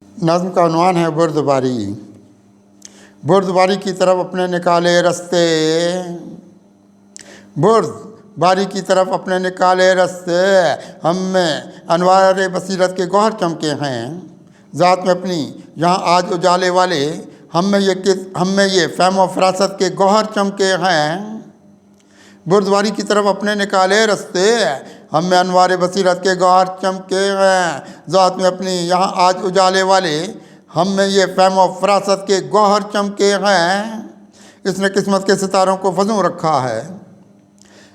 नज़्म का उन्वान है बुर्दबारी। बुर्दबारी की तरफ अपने निकाले रास्ते, बुर्दबारी की तरफ अपने निकाले रास्ते, हम में अनवार बसीरत के गौहर चमके हैं। ज़ात में अपनी यहाँ आज उजाले वाले, हम में ये फ़हम व फ़रासत के गौहर चमके हैं। बुर्दबारी की तरफ अपने निकाले रास्ते, हम में अनवार बसीरत के गौहर चमके हैं। ज़ात में अपनी यहाँ आज उजाले वाले, हम में ये फ़हम व फ़रासत के गौहर चमके हैं। इसने किस्मत के सितारों को फजूं रखा है,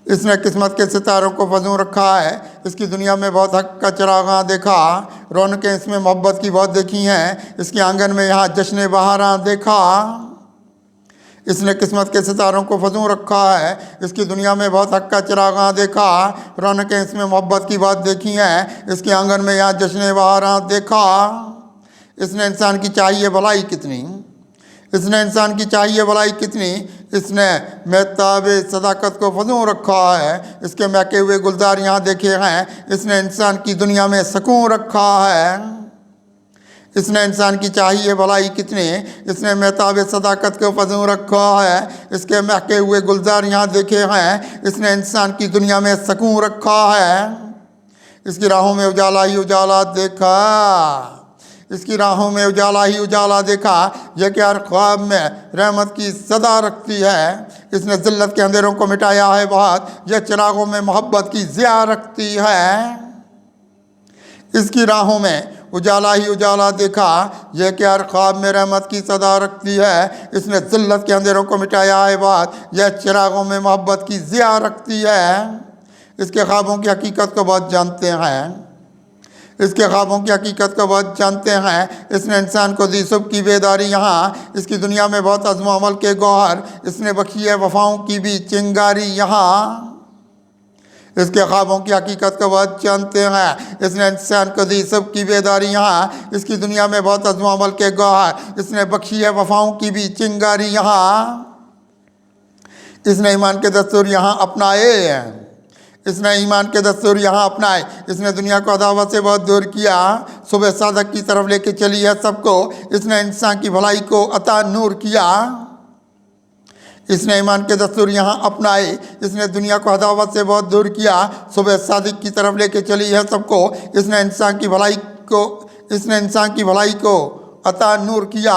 इसने किस्मत के सितारों को फजूं रखा है। इसकी दुनिया में बहुत हक का चिरागां देखा, रौनकें इसमें मोहब्बत की बहुत देखी हैं। इसके आंगन में यहाँ जश्न बहारां देखा। इसने किस्मत के सितारों को फजूं रखा है, इसकी दुनिया में बहुत हक का चिरागां देखा, रौनकें इसमें मोहब्बत की बात देखी हैं। इसके आंगन में यहाँ जश्न बहारां देखा। इसने इंसान की चाहिए भलाई कितनी, इसने इंसान की चाहिए भलाई कितनी, इसने महताब सदाकत को फजूं रखा है। इसके महके हुए गुलजार यहाँ देखे हैं। इसने इंसान की दुनिया में सकून रखा है। इसने इंसान की चाहिए भलाई कितनी, इसने महताब सदाकत को फजूं रखा है। इसके महके हुए गुलजार यहाँ देखे हैं। इसने इंसान की दुनिया में सकून रखा है। इसकी राहों में उजाला ही उजाला देखा, इसकी राहों में उजाला ही उजाला देखा। यह कि हर ख्वाब में रहमत की सदा रखती है। इसने ज़िल्लत के अंधेरों को मिटाया है बहुत, यह चिरागों में मोहब्बत की ज़िया रखती है। इसकी राहों में उजाला ही उजाला देखा, यह कि हर ख्वाब में रहमत की सदा रखती है। इसने ज़िल्लत के अंधेरों को मिटाया है बहुत, यह चिरागों में मोहब्बत की ज़िया रखती है। इसके ख्वाबों की हकीकत को बहुत जानते हैं, इसके ख्वाबों की हकीकत को बहुत जानते हैं। इसने इंसान को दी सुबह की बेदारी यहाँ, इसकी दुनिया में बहुत अज़्म अमल के गौहर, इसने बख्शी है वफ़ाओं की भी चिंगारी यहाँ। इसके ख्वाबों की हकीकत को बहुत जानते हैं। इसने इंसान को दी सुबह की बेदारी यहाँ, इसकी दुनिया में बहुत अज़्म अमल के गौहर, इसने बख्शी है वफ़ाओं की भी चिंगारी यहाँ। इसने ईमान के दस्तूर यहाँ अपनाए हैं, इसने ईमान के दस्तूर यहाँ अपनाए। इसने दुनिया को अदावत से बहुत दूर किया, सुबह सादक की तरफ लेके चली है सबको। इसने इंसान की भलाई को अता नूर किया। इसने ईमान के दस्तूर यहाँ अपनाए। इसने दुनिया को अदावत से बहुत दूर किया, सुबह सादक की तरफ लेके चली है सबको। इसने इंसान की भलाई को अता नूर किया।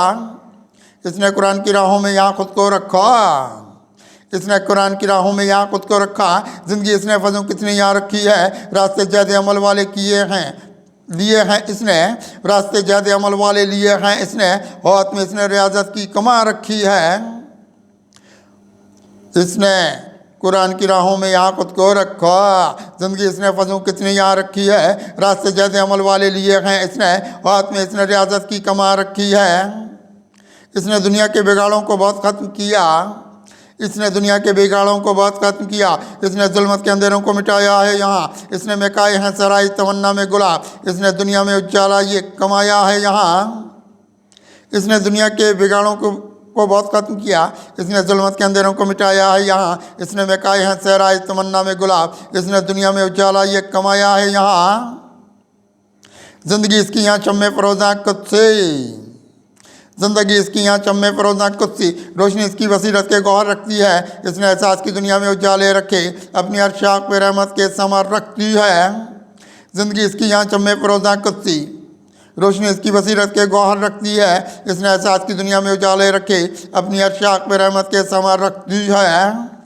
इसने कुरान की राहों में यहाँ खुद को रखा, इसने कुरान की राहों में यहाँ खुद को रखा। ज़िंदगी इसने फजों कितनी यहाँ रखी है, रास्ते ज़्यादा अमल वाले लिए हैं इसने, रास्ते ज़्यादा अमल वाले लिए हैं इसने। हाथ में इसने रियाजत की कमा रखी है। इसने कुरान की राहों में यहाँ खुद को रखा। ज़िंदगी इसने फजों कितनी यहाँ रखी है, रास्ते ज़्यादा अमल वाले लिए हैं इसने। हाथ में इसने रियाजत की कमा रखी है। इसने दुनिया के बिगाड़ों को बहुत ख़त्म किया, इसने दुनिया के बिगाड़ों को बहुत ख़त्म किया। इसने जुल्मत के अंधेरों को मिटाया है यहाँ, इसने महकाए हैं सराय तमन्ना में गुलाब। इसने दुनिया में उजाला ये कमाया है यहाँ। इसने दुनिया के बिगाड़ों को बहुत ख़त्म किया, इसने जुल्मत के अंधेरों को मिटाया है यहाँ। इसने महकाए हैं सराय तमन्ना में गुलाब। इसने दुनिया में उजाला ये कमाया है यहाँ। ज़िंदगी इसकी यहाँ चम्मे फरोज़ा कुत्सी, ज़िंदगी इसकी यहाँ चम्मे फरोज़ा कुत्सी, रोशनी इसकी बसीरत के गौहर रखती है। इसने एहसास की दुनिया में उजाले रखे, अपनी हर शाख पे रहमत के समर रखती है। ज़िंदगी इसकी यहाँ चम्मे फरोज़ा कुत्सी, रोशनी इसकी बसीरत के गौहर रखती है। इसने एहसास की दुनिया में उजाले रखे, अपनी हर शाख पे रहमत के समर रखती है।